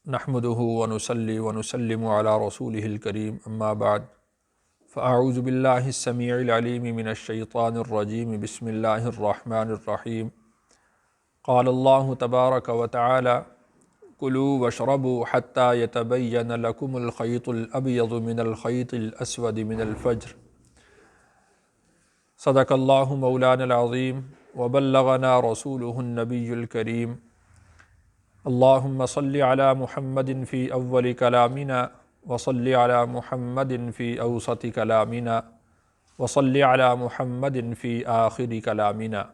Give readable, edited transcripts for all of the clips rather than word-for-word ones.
نحمده ونصلي ونسلم على رسوله الكريم اما بعد فاعوذ بالله السميع العليم من الشيطان الرجيم بسم الله الرحمن الرحيم قال الله تبارك وتعالى كلوا واشربوا حتى يتبين لكم الخيط الأبيض من الخيط الأسود من الفجر صدق الله مولانا العظيم وبلغنا رسوله النبي الكريم اللهم صل على محمد في أول كلامنا وصل على محمد في أوسط كلامنا وصل على محمد في آخر كلامنا۔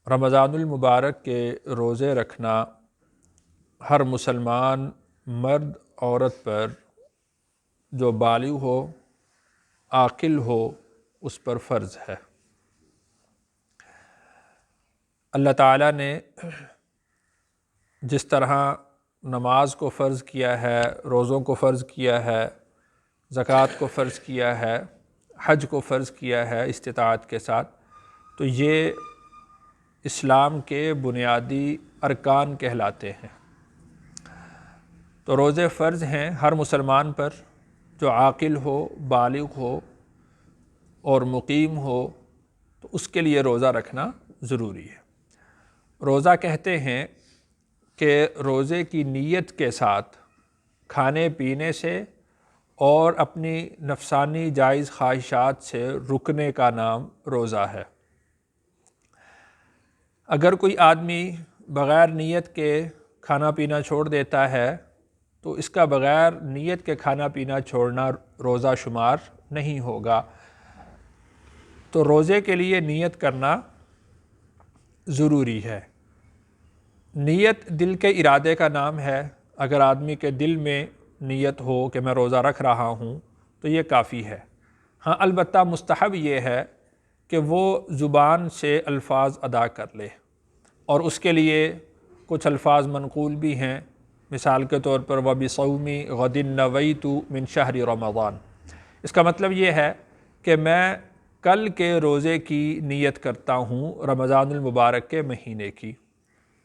رمضان المبارک کے روزے رکھنا ہر مسلمان مرد عورت پر جو بالغ ہو عاقل ہو اس پر فرض ہے۔ اللہ تعالیٰ نے جس طرح نماز کو فرض کیا ہے، روزوں کو فرض کیا ہے، زکوٰۃ کو فرض کیا ہے، حج کو فرض کیا ہے استطاعت کے ساتھ، تو یہ اسلام کے بنیادی ارکان کہلاتے ہیں۔ تو روزے فرض ہیں ہر مسلمان پر جو عاقل ہو، بالغ ہو اور مقیم ہو، تو اس کے لیے روزہ رکھنا ضروری ہے۔ روزہ کہتے ہیں کہ روزے کی نیت کے ساتھ کھانے پینے سے اور اپنی نفسانی جائز خواہشات سے رکنے کا نام روزہ ہے۔ اگر کوئی آدمی بغیر نیت کے کھانا پینا چھوڑ دیتا ہے تو اس کا بغیر نیت کے کھانا پینا چھوڑنا روزہ شمار نہیں ہوگا۔ تو روزے کے لیے نیت کرنا ضروری ہے۔ نیت دل کے ارادے کا نام ہے۔ اگر آدمی کے دل میں نیت ہو کہ میں روزہ رکھ رہا ہوں تو یہ کافی ہے۔ ہاں البتہ مستحب یہ ہے کہ وہ زبان سے الفاظ ادا کر لے، اور اس کے لیے کچھ الفاظ منقول بھی ہیں۔ مثال کے طور پر وَبِصَوْمِ غَدٍ نَوَيْتُ مِنْ شَهْرِ رمضان، اس کا مطلب یہ ہے کہ میں کل کے روزے کی نیت کرتا ہوں رمضان المبارک کے مہینے کی۔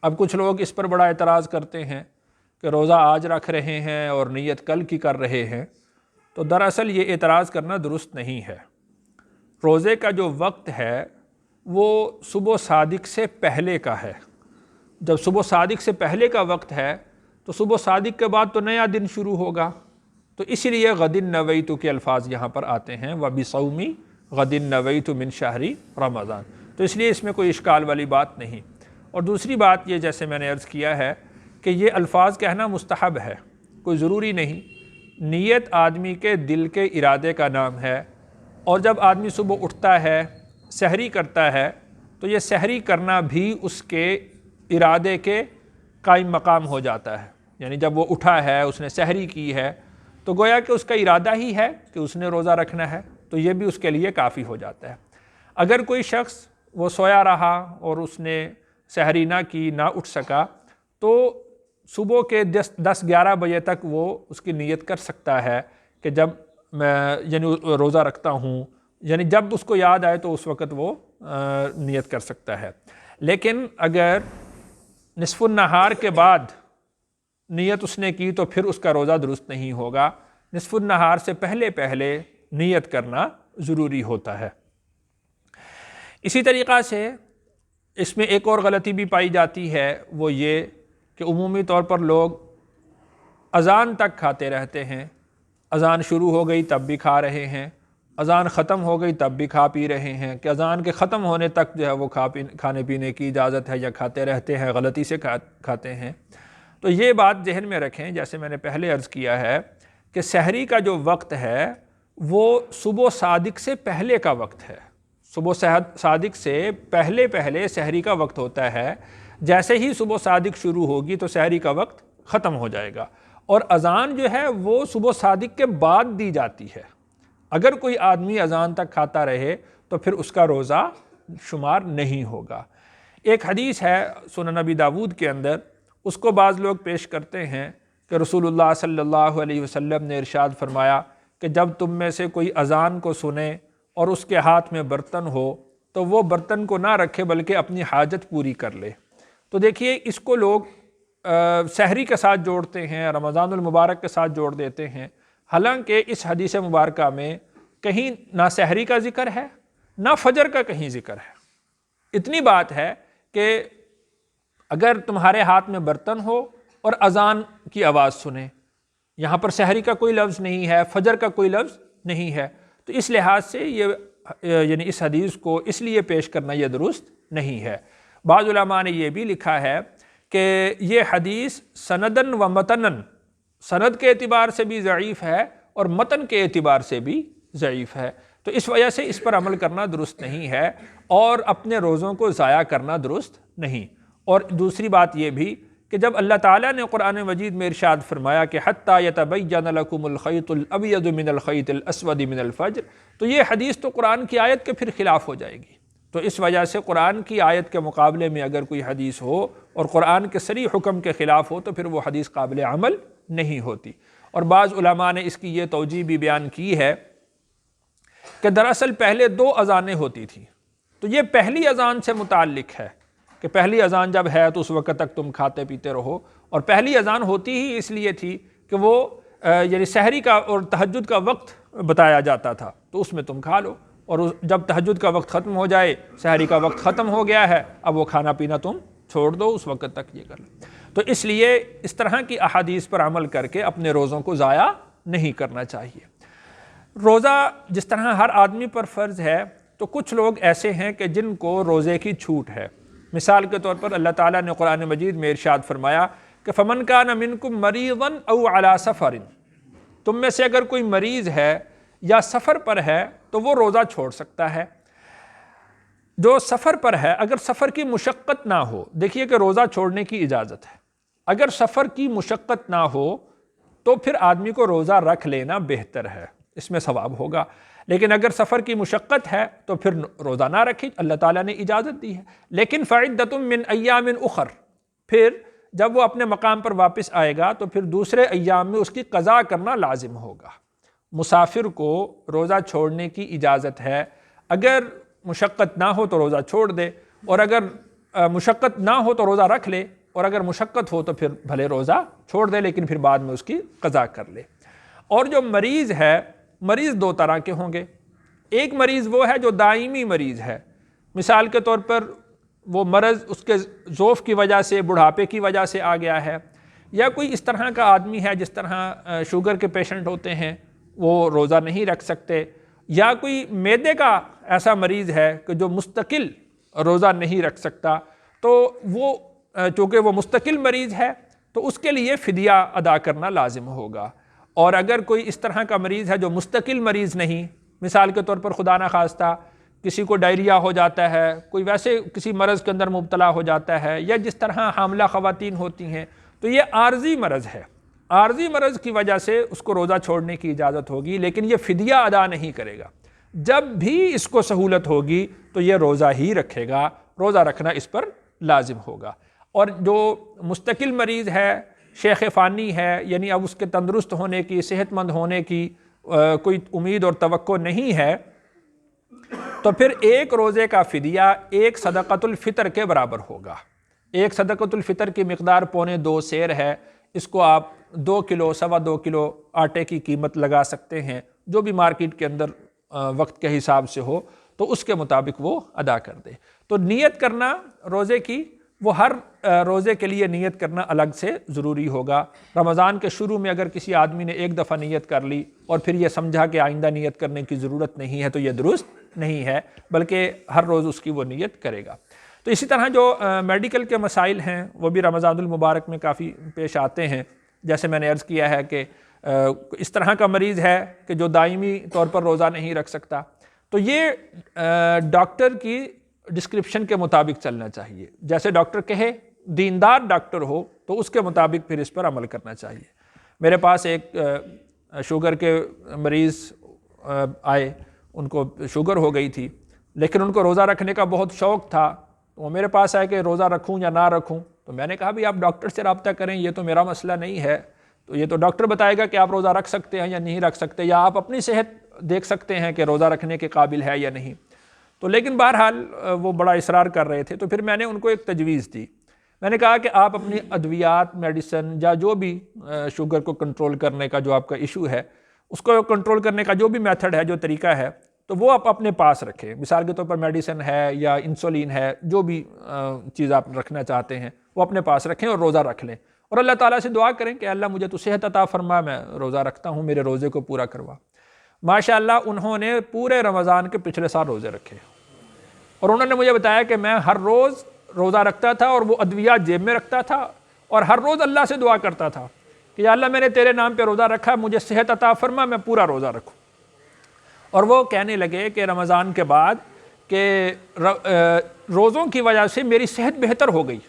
اب کچھ لوگ اس پر بڑا اعتراض کرتے ہیں کہ روزہ آج رکھ رہے ہیں اور نیت کل کی کر رہے ہیں، تو دراصل یہ اعتراض کرنا درست نہیں ہے۔ روزے کا جو وقت ہے وہ صبح صادق سے پہلے کا ہے۔ جب صبح صادق سے پہلے کا وقت ہے تو صبح صادق کے بعد تو نیا دن شروع ہوگا، تو اسی لیے غد نویت کے الفاظ یہاں پر آتے ہیں وَبِصَوْمِ غد نویت مِنْ شَهْرِ رمضان، تو اس لیے اس میں کوئی اشکال والی بات نہیں۔ اور دوسری بات یہ، جیسے میں نے عرض کیا ہے کہ یہ الفاظ کہنا مستحب ہے، کوئی ضروری نہیں۔ نیت آدمی کے دل کے ارادے کا نام ہے، اور جب آدمی صبح اٹھتا ہے، سحری کرتا ہے، تو یہ سحری کرنا بھی اس کے ارادے کے قائم مقام ہو جاتا ہے۔ یعنی جب وہ اٹھا ہے، اس نے سحری کی ہے، تو گویا کہ اس کا ارادہ ہی ہے کہ اس نے روزہ رکھنا ہے، تو یہ بھی اس کے لیے کافی ہو جاتا ہے۔ اگر کوئی شخص وہ سویا رہا اور اس نے سحری نہ کی، نہ اٹھ سکا، تو صبح کے 10-11 بجے تک وہ اس کی نیت کر سکتا ہے کہ جب میں یعنی روزہ رکھتا ہوں، یعنی جب اس کو یاد آئے تو اس وقت وہ نیت کر سکتا ہے۔ لیکن اگر نصف النہار کے بعد نیت اس نے کی تو پھر اس کا روزہ درست نہیں ہوگا۔ نصف النہار سے پہلے پہلے نیت کرنا ضروری ہوتا ہے۔ اسی طریقہ سے اس میں ایک اور غلطی بھی پائی جاتی ہے، وہ یہ کہ عمومی طور پر لوگ اذان تک کھاتے رہتے ہیں۔ اذان شروع ہو گئی تب بھی کھا رہے ہیں، اذان ختم ہو گئی تب بھی کھا پی رہے ہیں، کہ اذان کے ختم ہونے تک جو ہے وہ کھانے پینے کی اجازت ہے یا کھاتے رہتے ہیں، غلطی سے کھاتے ہیں۔ تو یہ بات ذہن میں رکھیں، جیسے میں نے پہلے عرض کیا ہے کہ سحری کا جو وقت ہے وہ صبح صادق سے پہلے کا وقت ہے۔ صبح صادق سے پہلے سحری کا وقت ہوتا ہے۔ جیسے ہی صبح صادق شروع ہوگی تو سحری کا وقت ختم ہو جائے گا، اور اذان جو ہے وہ صبح صادق کے بعد دی جاتی ہے۔ اگر کوئی آدمی اذان تک کھاتا رہے تو پھر اس کا روزہ شمار نہیں ہوگا۔ ایک حدیث ہے سنن نبی داود کے اندر، اس کو بعض لوگ پیش کرتے ہیں کہ رسول اللہ صلی اللہ علیہ وسلم نے ارشاد فرمایا کہ جب تم میں سے کوئی اذان کو سنے اور اس کے ہاتھ میں برتن ہو تو وہ برتن کو نہ رکھے بلکہ اپنی حاجت پوری کر لے۔ تو دیکھیے اس کو لوگ سحری کے ساتھ جوڑتے ہیں، رمضان المبارک کے ساتھ جوڑ دیتے ہیں، حالانکہ اس حدیث مبارکہ میں کہیں نہ سحری کا ذکر ہے نہ فجر کا کہیں ذکر ہے۔ اتنی بات ہے کہ اگر تمہارے ہاتھ میں برتن ہو اور اذان کی آواز سنیں، یہاں پر سحری کا کوئی لفظ نہیں ہے، فجر کا کوئی لفظ نہیں ہے، تو اس لحاظ سے یعنی اس حدیث کو اس لیے پیش کرنا یہ درست نہیں ہے۔ بعض علماء نے یہ بھی لکھا ہے کہ یہ حدیث سندن و متنن، سند کے اعتبار سے بھی ضعیف ہے اور متن کے اعتبار سے بھی ضعیف ہے، تو اس وجہ سے اس پر عمل کرنا درست نہیں ہے اور اپنے روزوں کو ضائع کرنا درست نہیں۔ اور دوسری بات یہ بھی کہ جب اللہ تعالیٰ نے قرآن مجید میں ارشاد فرمایا کہ حتیٰ یتبین لکم الخیط الابیض من الخیط الاسود من الفجر، تو یہ حدیث تو قرآن کی آیت کے پھر خلاف ہو جائے گی۔ تو اس وجہ سے قرآن کی آیت کے مقابلے میں اگر کوئی حدیث ہو اور قرآن کے صریح حکم کے خلاف ہو تو پھر وہ حدیث قابل عمل نہیں ہوتی۔ اور بعض علماء نے اس کی یہ توجیہ بھی بیان کی ہے کہ دراصل پہلے 2 اذانیں ہوتی تھیں، تو یہ پہلی اذان سے متعلق ہے کہ پہلی اذان جب ہے تو اس وقت تک تم کھاتے پیتے رہو، اور پہلی اذان ہوتی ہی اس لیے تھی کہ وہ یعنی سحری کا اور تہجد کا وقت بتایا جاتا تھا، تو اس میں تم کھا لو، اور جب تہجد کا وقت ختم ہو جائے، سحری کا وقت ختم ہو گیا ہے، اب وہ کھانا پینا تم چھوڑ دو، اس وقت تک یہ کر لو۔ تو اس لیے اس طرح کی احادیث پر عمل کر کے اپنے روزوں کو ضائع نہیں کرنا چاہیے۔ روزہ جس طرح ہر آدمی پر فرض ہے، تو کچھ لوگ ایسے ہیں کہ جن کو روزے کی چھوٹ ہے۔ مثال کے طور پر اللہ تعالیٰ نے قرآن مجید میں ارشاد فرمایا کہ فَمَنْ كَانَ مِنْكُمْ مَرِيضًا أَوْ عَلَى سَفَرٍ، تم میں سے اگر کوئی مریض ہے یا سفر پر ہے تو وہ روزہ چھوڑ سکتا ہے۔ جو سفر پر ہے، اگر سفر کی مشقت نہ ہو، دیکھیے کہ روزہ چھوڑنے کی اجازت ہے، اگر سفر کی مشقت نہ ہو تو پھر آدمی کو روزہ رکھ لینا بہتر ہے، اس میں ثواب ہوگا۔ لیکن اگر سفر کی مشقت ہے تو پھر روزہ نہ رکھے، اللہ تعالیٰ نے اجازت دی ہے۔ لیکن فَعِدَّةٌ مِّنْ أَيَّامٍ أُخَرَ، پھر جب وہ اپنے مقام پر واپس آئے گا تو پھر دوسرے ایام میں اس کی قضا کرنا لازم ہوگا۔ مسافر کو روزہ چھوڑنے کی اجازت ہے، اگر مشقت نہ ہو تو روزہ چھوڑ دے، اور اگر مشقت نہ ہو تو روزہ رکھ لے، اور اگر مشقت ہو تو پھر بھلے روزہ چھوڑ دے لیکن پھر بعد میں اس کی قضا کر لے۔ اور جو مریض ہے، مریض 2 طرح کے ہوں گے۔ ایک مریض وہ ہے جو دائمی مریض ہے، مثال کے طور پر وہ مرض اس کے ضعف کی وجہ سے، بڑھاپے کی وجہ سے آ گیا ہے، یا کوئی اس طرح کا آدمی ہے جس طرح شوگر کے پیشنٹ ہوتے ہیں، وہ روزہ نہیں رکھ سکتے، یا کوئی معدے کا ایسا مریض ہے کہ جو مستقل روزہ نہیں رکھ سکتا، تو وہ چونکہ وہ مستقل مریض ہے تو اس کے لیے فدیہ ادا کرنا لازم ہوگا۔ اور اگر کوئی اس طرح کا مریض ہے جو مستقل مریض نہیں، مثال کے طور پر خدا نخواستہ کسی کو ڈائریا ہو جاتا ہے، کوئی ویسے کسی مرض کے اندر مبتلا ہو جاتا ہے، یا جس طرح حاملہ خواتین ہوتی ہیں، تو یہ عارضی مرض ہے، عارضی مرض کی وجہ سے اس کو روزہ چھوڑنے کی اجازت ہوگی، لیکن یہ فدیہ ادا نہیں کرے گا۔ جب بھی اس کو سہولت ہوگی تو یہ روزہ ہی رکھے گا، روزہ رکھنا اس پر لازم ہوگا۔ اور جو مستقل مریض ہے، شیخ فانی ہے، یعنی اب اس کے تندرست ہونے کی، صحت مند ہونے کی کوئی امید اور توقع نہیں ہے، تو پھر ایک روزے کا فدیہ ایک صدقۃ الفطر کے برابر ہوگا۔ ایک صدقۃ الفطر کی مقدار 2.25 سیر ہے، اس کو آپ 2 کلو، 2.25 کلو آٹے کی قیمت لگا سکتے ہیں، جو بھی مارکیٹ کے اندر وقت کے حساب سے ہو تو اس کے مطابق وہ ادا کر دے۔ تو نیت کرنا روزے کی، وہ ہر روزے کے لیے نیت کرنا الگ سے ضروری ہوگا۔ رمضان کے شروع میں اگر کسی آدمی نے ایک دفعہ نیت کر لی اور پھر یہ سمجھا کہ آئندہ نیت کرنے کی ضرورت نہیں ہے تو یہ درست نہیں ہے، بلکہ ہر روز اس کی وہ نیت کرے گا۔ تو اسی طرح جو میڈیکل کے مسائل ہیں وہ بھی رمضان المبارک میں کافی پیش آتے ہیں، جیسے میں نے عرض کیا ہے کہ اس طرح کا مریض ہے کہ جو دائمی طور پر روزہ نہیں رکھ سکتا، تو یہ ڈاکٹر کی ڈسکرپشن کے مطابق چلنا چاہیے، جیسے ڈاکٹر کہے، دیندار ڈاکٹر ہو تو اس کے مطابق پھر اس پر عمل کرنا چاہیے۔ میرے پاس ایک شوگر کے مریض آئے، ان کو شوگر ہو گئی تھی، لیکن ان کو روزہ رکھنے کا بہت شوق تھا، تو وہ میرے پاس آئے کہ روزہ رکھوں یا نہ رکھوں، تو میں نے کہا بھی آپ ڈاکٹر سے رابطہ کریں، یہ تو میرا مسئلہ نہیں ہے، تو یہ تو ڈاکٹر بتائے گا کہ آپ روزہ رکھ سکتے ہیں یا نہیں رکھ سکتے، یا آپ اپنی صحت دیکھ سکتے ہیں کہ روزہ رکھنے کے قابل ہے یا نہیں۔ تو لیکن بہرحال وہ بڑا اصرار کر رہے تھے، تو پھر میں نے ان کو ایک تجویز دی۔ میں نے کہا کہ آپ اپنی ادویات، میڈیسن یا جو بھی شوگر کو کنٹرول کرنے کا جو آپ کا ایشو ہے، اس کو کنٹرول کرنے کا جو بھی میتھڈ ہے، جو طریقہ ہے، تو وہ آپ اپنے پاس رکھیں. مثال کے طور پر میڈیسن ہے یا انسولین ہے، جو بھی چیز آپ رکھنا چاہتے ہیں وہ اپنے پاس رکھیں اور روزہ رکھ لیں، اور اللہ تعالیٰ سے دعا کریں کہ اللہ مجھے تو صحت عطا فرما، میں روزہ رکھتا ہوں، میرے روزے کو پورا کروا. ماشاءاللہ انہوں نے پورے رمضان کے پچھلے سال روزے رکھے، اور انہوں نے مجھے بتایا کہ میں ہر روز روزہ رکھتا تھا اور وہ ادویات جیب میں رکھتا تھا، اور ہر روز اللہ سے دعا کرتا تھا کہ یا اللہ میں نے تیرے نام پہ روزہ رکھا، مجھے صحت عطا فرما، میں پورا روزہ رکھوں. اور وہ کہنے لگے کہ رمضان کے بعد کہ روزوں کی وجہ سے میری صحت بہتر ہو گئی.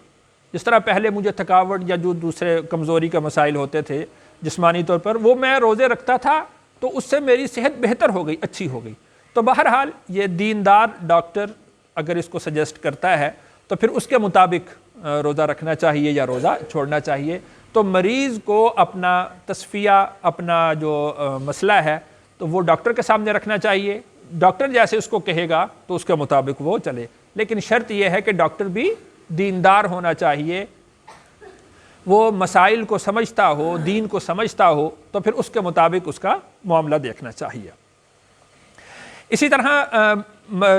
جس طرح پہلے مجھے تھکاوٹ یا جو دوسرے کمزوری کا مسائل ہوتے تھے جسمانی طور پر، وہ میں روزے رکھتا تھا تو اس سے میری صحت بہتر ہو گئی، اچھی ہو گئی. تو بہرحال یہ دیندار ڈاکٹر اگر اس کو سجیسٹ کرتا ہے تو پھر اس کے مطابق روزہ رکھنا چاہیے یا روزہ چھوڑنا چاہیے. تو مریض کو اپنا تصفیہ، اپنا جو مسئلہ ہے تو وہ ڈاکٹر کے سامنے رکھنا چاہیے. ڈاکٹر جیسے اس کو کہے گا تو اس کے مطابق وہ چلے، لیکن شرط یہ ہے کہ ڈاکٹر بھی دیندار ہونا چاہیے، وہ مسائل کو سمجھتا ہو، دین کو سمجھتا ہو، تو پھر اس کے مطابق اس کا معاملہ دیکھنا چاہیے. اسی طرح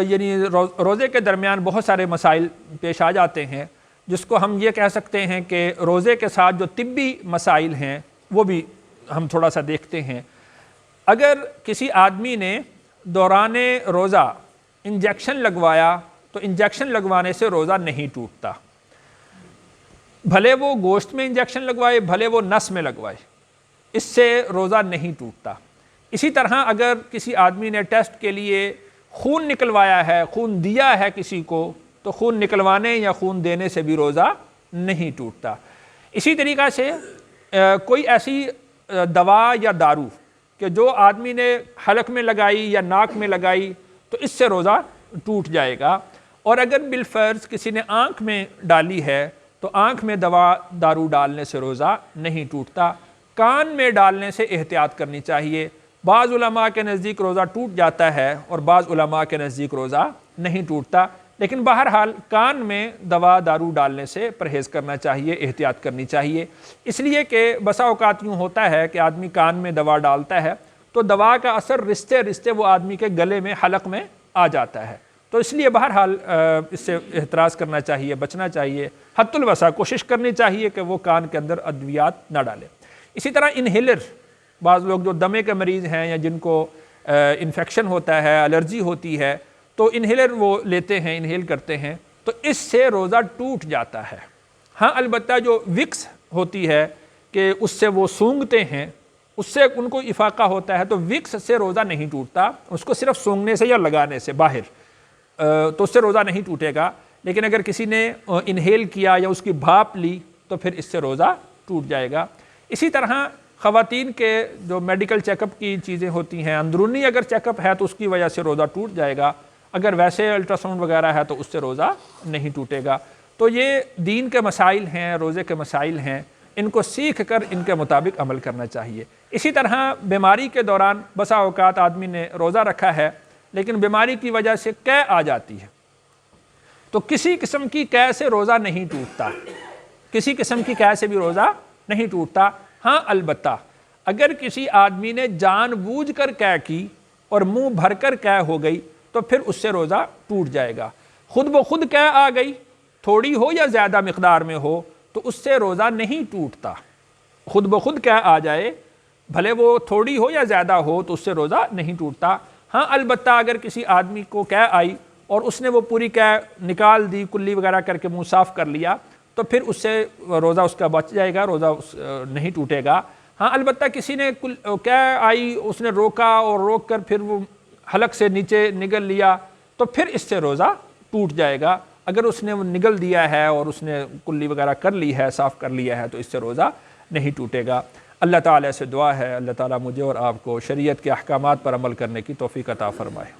یعنی روزے کے درمیان بہت سارے مسائل پیش آ جاتے ہیں، جس کو ہم یہ کہہ سکتے ہیں کہ روزے کے ساتھ جو طبی مسائل ہیں وہ بھی ہم تھوڑا سا دیکھتے ہیں. اگر کسی آدمی نے دوران روزہ انجیکشن لگوایا تو انجیکشن لگوانے سے روزہ نہیں ٹوٹتا، بھلے وہ گوشت میں انجیکشن لگوائے، بھلے وہ نس میں لگوائے، اس سے روزہ نہیں ٹوٹتا. اسی طرح اگر کسی آدمی نے ٹیسٹ کے لیے خون نکلوایا ہے، خون دیا ہے کسی کو، تو خون نکلوانے یا خون دینے سے بھی روزہ نہیں ٹوٹتا. اسی طریقہ سے کوئی ایسی دوا یا دارو کہ جو آدمی نے حلق میں لگائی یا ناک میں لگائی تو اس سے روزہ ٹوٹ جائے گا. اور اگر بالفرض کسی نے آنکھ میں ڈالی ہے تو آنکھ میں دوا دارو ڈالنے سے روزہ نہیں ٹوٹتا. کان میں ڈالنے سے احتیاط کرنی چاہیے. بعض علماء کے نزدیک روزہ ٹوٹ جاتا ہے اور بعض علماء کے نزدیک روزہ نہیں ٹوٹتا، لیکن بہرحال کان میں دوا دارو ڈالنے سے پرہیز کرنا چاہیے، احتیاط کرنی چاہیے. اس لیے کہ بسا اوقات یوں ہوتا ہے کہ آدمی کان میں دوا ڈالتا ہے تو دوا کا اثر رستے رستے وہ آدمی کے گلے میں، حلق میں آ جاتا ہے. تو اس لیے بہرحال اس سے احتراز کرنا چاہیے، بچنا چاہیے، حد الوسع کوشش کرنی چاہیے کہ وہ کان کے اندر ادویات نہ ڈالے. اسی طرح انہیلر، بعض لوگ جو دمے کے مریض ہیں یا جن کو انفیکشن ہوتا ہے، الرجی ہوتی ہے، تو انہیلر وہ لیتے ہیں، انہیل کرتے ہیں، تو اس سے روزہ ٹوٹ جاتا ہے. ہاں البتہ جو وکس ہوتی ہے کہ اس سے وہ سونگھتے ہیں، اس سے ان کو افاقہ ہوتا ہے، تو وکس سے روزہ نہیں ٹوٹتا، اس کو صرف سونگھنے سے یا لگانے سے باہر، تو اس سے روزہ نہیں ٹوٹے گا. لیکن اگر کسی نے انہیل کیا یا اس کی بھاپ لی تو پھر اس سے روزہ ٹوٹ جائے گا. اسی طرح خواتین کے جو میڈیکل چیک اپ کی چیزیں ہوتی ہیں، اندرونی اگر چیک اپ ہے تو اس کی وجہ سے روزہ ٹوٹ جائے گا، اگر ویسے الٹرا ساؤنڈ وغیرہ ہے تو اس سے روزہ نہیں ٹوٹے گا. تو یہ دین کے مسائل ہیں، روزے کے مسائل ہیں، ان کو سیکھ کر ان کے مطابق عمل کرنا چاہیے. اسی طرح بیماری کے دوران بسا اوقات آدمی نے روزہ رکھا ہے لیکن بیماری کی وجہ سے قے آ جاتی ہے، تو کسی قسم کی قے سے روزہ نہیں ٹوٹتا، کسی قسم کی قے سے بھی روزہ نہیں ٹوٹتا. ہاں البتہ اگر کسی آدمی نے جان بوجھ کر قے کی اور منہ بھر کر قے ہو گئی تو پھر اس سے روزہ ٹوٹ جائے گا. خود بخود قے آ گئی، تھوڑی ہو یا زیادہ مقدار میں ہو، تو اس سے روزہ نہیں ٹوٹتا. خود بخود قے آ جائے، بھلے وہ تھوڑی ہو یا زیادہ ہو، تو اس سے روزہ نہیں ٹوٹتا. ہاں البتہ اگر کسی آدمی کو قے آئی اور اس نے وہ پوری قے نکال دی، کلی وغیرہ کر کے منہ صاف کر لیا، تو پھر اس سے روزہ اس کا بچ جائے گا، روزہ نہیں ٹوٹے گا. ہاں البتہ کسی نے قے آئی، اس نے روکا اور روک کر پھر وہ حلق سے نیچے نگل لیا تو پھر اس سے روزہ ٹوٹ جائے گا. اگر اس نے وہ نگل دیا ہے اور اس نے کلی وغیرہ کر لی ہے، صاف کر لیا ہے، تو اس سے روزہ نہیں ٹوٹے گا. اللہ تعالیٰ سے دعا ہے اللہ تعالیٰ مجھے اور آپ کو شریعت کے احکامات پر عمل کرنے کی توفیق عطا فرمائے.